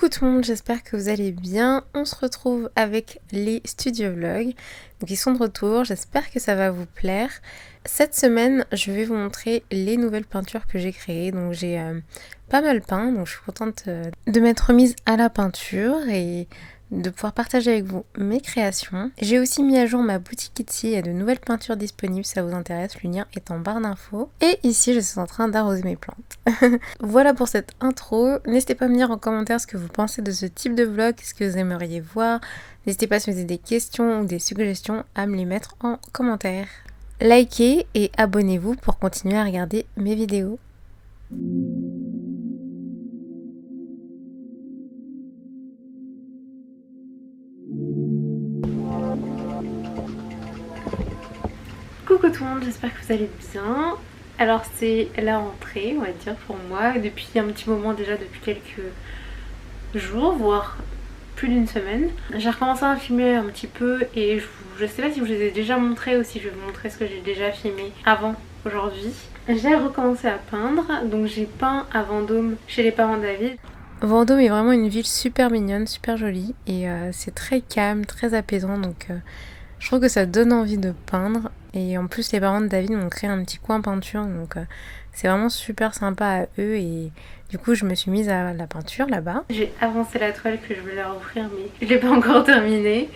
Coucou tout le monde, j'espère que vous allez bien. On se retrouve avec les studio vlogs. Donc ils sont de retour, j'espère que ça va vous plaire. Cette semaine, je vais vous montrer les nouvelles peintures que j'ai créées. Donc j'ai pas mal peint, donc je suis contente de m'être remise à la peinture et de pouvoir partager avec vous mes créations. J'ai aussi mis à jour ma boutique Etsy, il y a de nouvelles peintures disponibles si ça vous intéresse, le lien est en barre d'infos. Et ici je suis en train d'arroser mes plantes. Voilà pour cette intro, n'hésitez pas à me dire en commentaire ce que vous pensez de ce type de vlog, ce que vous aimeriez voir. N'hésitez pas si vous avez des questions ou des suggestions à me les mettre en commentaire. Likez et abonnez-vous pour continuer à regarder mes vidéos. Coucou tout le monde, j'espère que vous allez bien. Alors c'est la rentrée, on va dire pour moi, depuis un petit moment déjà, depuis quelques jours, voire plus d'une semaine. J'ai recommencé à filmer un petit peu et je sais pas si je vous les ai déjà montré ou si je vais vous montrer ce que j'ai déjà filmé avant aujourd'hui. J'ai recommencé à peindre, donc j'ai peint à Vendôme chez les parents de David. Vendôme est vraiment une ville super mignonne, super jolie et c'est très calme, très apaisant, donc je trouve que ça donne envie de peindre. Et en plus les parents de David m'ont créé un petit coin peinture, donc c'est vraiment super sympa à eux et du coup je me suis mise à la peinture là-bas. J'ai avancé la toile que je voulais leur offrir mais je l'ai pas encore terminée.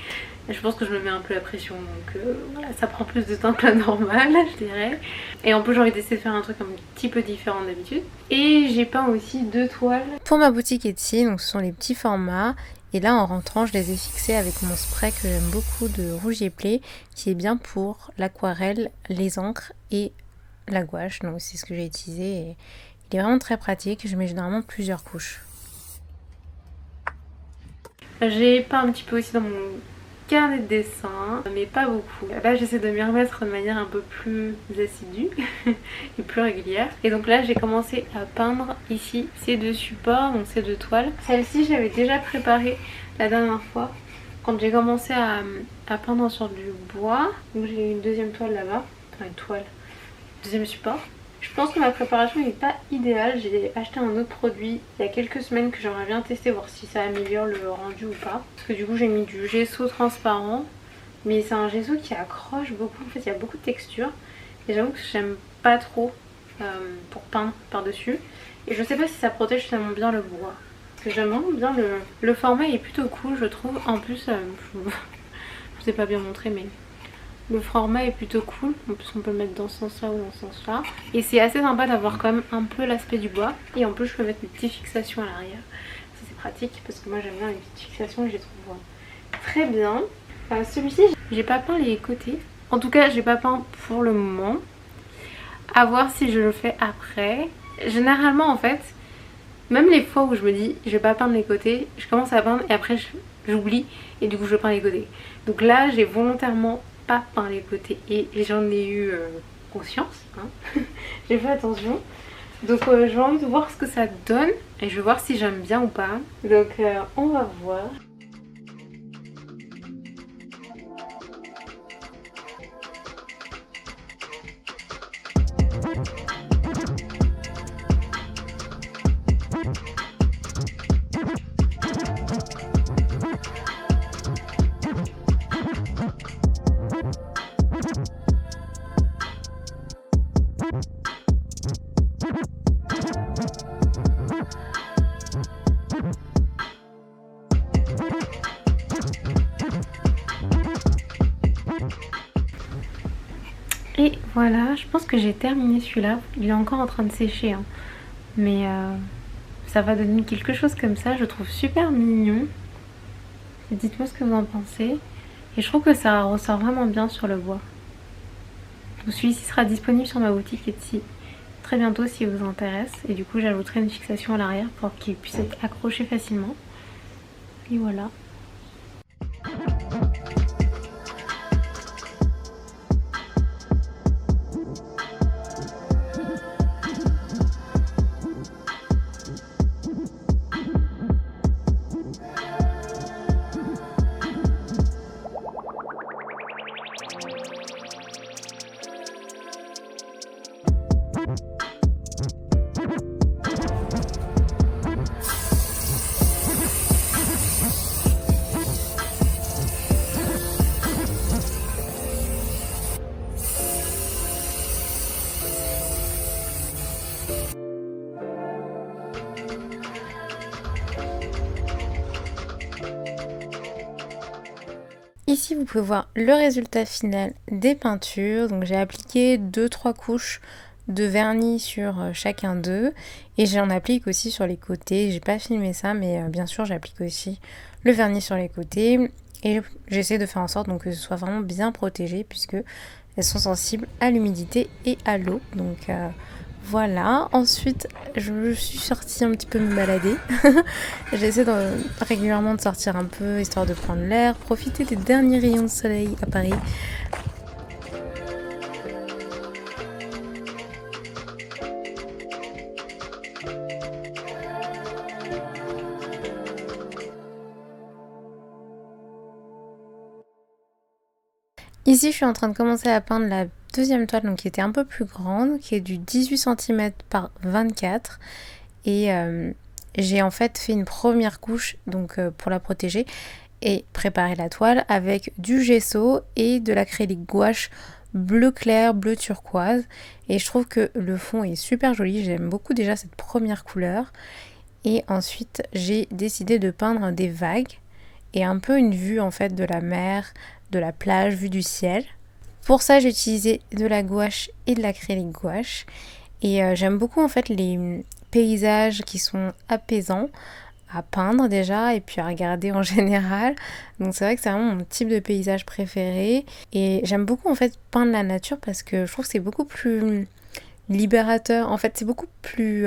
Je pense que je me mets un peu la pression, donc voilà, ça prend plus de temps que la normale, je dirais. Et en plus j'ai envie d'essayer de faire un truc un petit peu différent d'habitude. Et j'ai peint aussi 2 toiles pour ma boutique Etsy, donc ce sont les petits formats. Et là en rentrant je les ai fixés avec mon spray que j'aime beaucoup de rouge et play, qui est bien pour l'aquarelle, les encres et la gouache. Donc c'est ce que j'ai utilisé et il est vraiment très pratique, je mets généralement plusieurs couches. J'ai peint un petit peu aussi dans mon carnet de dessin, mais pas beaucoup. Là j'essaie de m'y remettre de manière un peu plus assidue et plus régulière. Et donc là j'ai commencé à peindre ici ces 2 supports, donc ces 2 toiles. Celle-ci j'avais déjà préparée la dernière fois quand j'ai commencé à peindre sur du bois. Donc j'ai une deuxième toile là-bas, enfin une toile, deuxième support. Je pense que ma préparation n'est pas idéale. J'ai acheté un autre produit il y a quelques semaines que j'aimerais bien tester, voir si ça améliore le rendu ou pas. Parce que du coup j'ai mis du gesso transparent, mais c'est un gesso qui accroche beaucoup. En fait il y a beaucoup de texture et j'avoue que j'aime pas trop pour peindre par-dessus. Et je sais pas si ça protège tellement bien le bois. Parce que j'aime vraiment bien le format est plutôt cool je trouve. En plus, je vous ai pas bien montré mais... le format est plutôt cool, en plus on peut le mettre dans ce sens là ou dans ce sens là. Et c'est assez sympa d'avoir quand même un peu l'aspect du bois. Et en plus je peux mettre mes petites fixations à l'arrière. Ça c'est pratique parce que moi j'aime bien les petites fixations et je les trouve très bien. Celui-ci j'ai pas peint les côtés. En tout cas j'ai pas peint pour le moment. À voir si je le fais après. Généralement en fait, même les fois où je me dis je vais pas peindre les côtés, je commence à peindre et après j'oublie et du coup je peins les côtés. Donc là j'ai volontairement pas peint les côtés et j'en ai eu conscience, hein. J'ai fait attention. Donc j'ai envie de voir ce que ça donne et je vais voir si j'aime bien ou pas. Donc on va voir. Et voilà, je pense que j'ai terminé celui-là. Il est encore en train de sécher, hein. Mais ça va donner quelque chose comme ça. Je trouve super mignon. Dites-moi ce que vous en pensez. Et je trouve que ça ressort vraiment bien sur le bois. Donc celui-ci sera disponible sur ma boutique Etsy très bientôt si vous intéresse. Et du coup j'ajouterai une fixation à l'arrière pour qu'il puisse être accroché facilement. Et voilà. ici vous pouvez voir le résultat final des peintures. Donc j'ai appliqué 2-3 couches de vernis sur chacun d'eux et j'en applique aussi sur les côtés. J'ai pas filmé ça, mais bien sûr j'applique aussi le vernis sur les côtés et j'essaie de faire en sorte donc que ce soit vraiment bien protégé puisque elles sont sensibles à l'humidité et à l'eau. Donc voilà, ensuite je suis sortie un petit peu me balader. J'essaie régulièrement de sortir un peu histoire de prendre l'air, profiter des derniers rayons de soleil à Paris. Ici, je suis en train de commencer à peindre la deuxième toile, donc qui était un peu plus grande, qui est du 18 cm par 24. Et j'ai en fait fait une première couche donc pour la protéger et préparer la toile avec du gesso et de l'acrylique gouache bleu clair, bleu turquoise. Et je trouve que le fond est super joli, j'aime beaucoup déjà cette première couleur. Et ensuite, j'ai décidé de peindre des vagues et un peu une vue en fait de la mer, de la plage, vue du ciel. Pour ça, j'ai utilisé de la gouache et de l'acrylique gouache. Et j'aime beaucoup en fait les paysages qui sont apaisants à peindre déjà et puis à regarder en général. Donc c'est vrai que c'est vraiment mon type de paysage préféré. Et j'aime beaucoup en fait peindre la nature parce que je trouve que c'est beaucoup plus libérateur. En fait, c'est beaucoup plus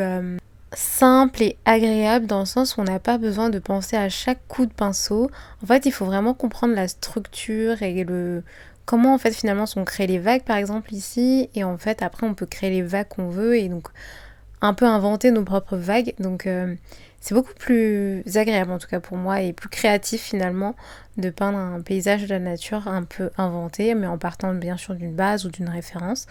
simple et agréable dans le sens où on n'a pas besoin de penser à chaque coup de pinceau. En fait, il faut vraiment comprendre la structure et comment en fait finalement sont créées les vagues par exemple ici, et en fait après on peut créer les vagues qu'on veut et donc un peu inventer nos propres vagues. Donc c'est beaucoup plus agréable en tout cas pour moi et plus créatif finalement de peindre un paysage de la nature un peu inventé, mais en partant bien sûr d'une base ou d'une référence,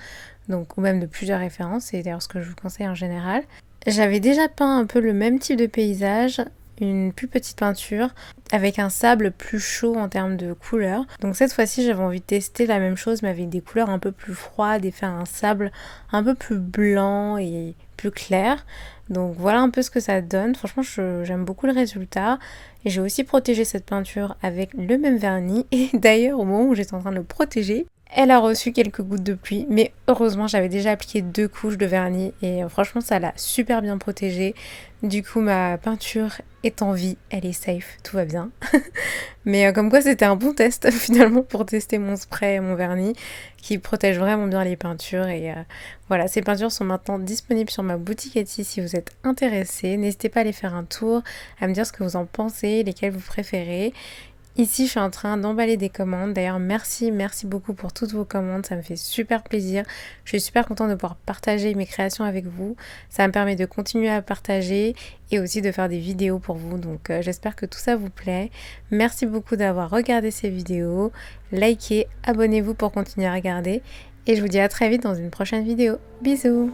donc ou même de plusieurs références. C'est d'ailleurs ce que je vous conseille en général. J'avais déjà peint un peu le même type de paysage, une plus petite peinture avec un sable plus chaud en termes de couleurs. Donc cette fois-ci j'avais envie de tester la même chose mais avec des couleurs un peu plus froides et faire un sable un peu plus blanc et plus clair. Donc voilà un peu ce que ça donne. Franchement j'aime beaucoup le résultat. Et j'ai aussi protégé cette peinture avec le même vernis. Et d'ailleurs au moment où j'étais en train de le protéger, elle a reçu quelques gouttes de pluie, mais heureusement j'avais déjà appliqué 2 couches de vernis et franchement ça l'a super bien protégée. Du coup ma peinture est en vie, elle est safe, tout va bien. Mais comme quoi c'était un bon test finalement pour tester mon spray et mon vernis qui protège vraiment bien les peintures. Et voilà, ces peintures sont maintenant disponibles sur ma boutique Etsy si vous êtes intéressés. N'hésitez pas à aller faire un tour, à me dire ce que vous en pensez, lesquelles vous préférez. Ici, je suis en train d'emballer des commandes. D'ailleurs, merci beaucoup pour toutes vos commandes. Ça me fait super plaisir. Je suis super contente de pouvoir partager mes créations avec vous. Ça me permet de continuer à partager et aussi de faire des vidéos pour vous. Donc, j'espère que tout ça vous plaît. Merci beaucoup d'avoir regardé ces vidéos. Likez, abonnez-vous pour continuer à regarder. Et je vous dis à très vite dans une prochaine vidéo. Bisous!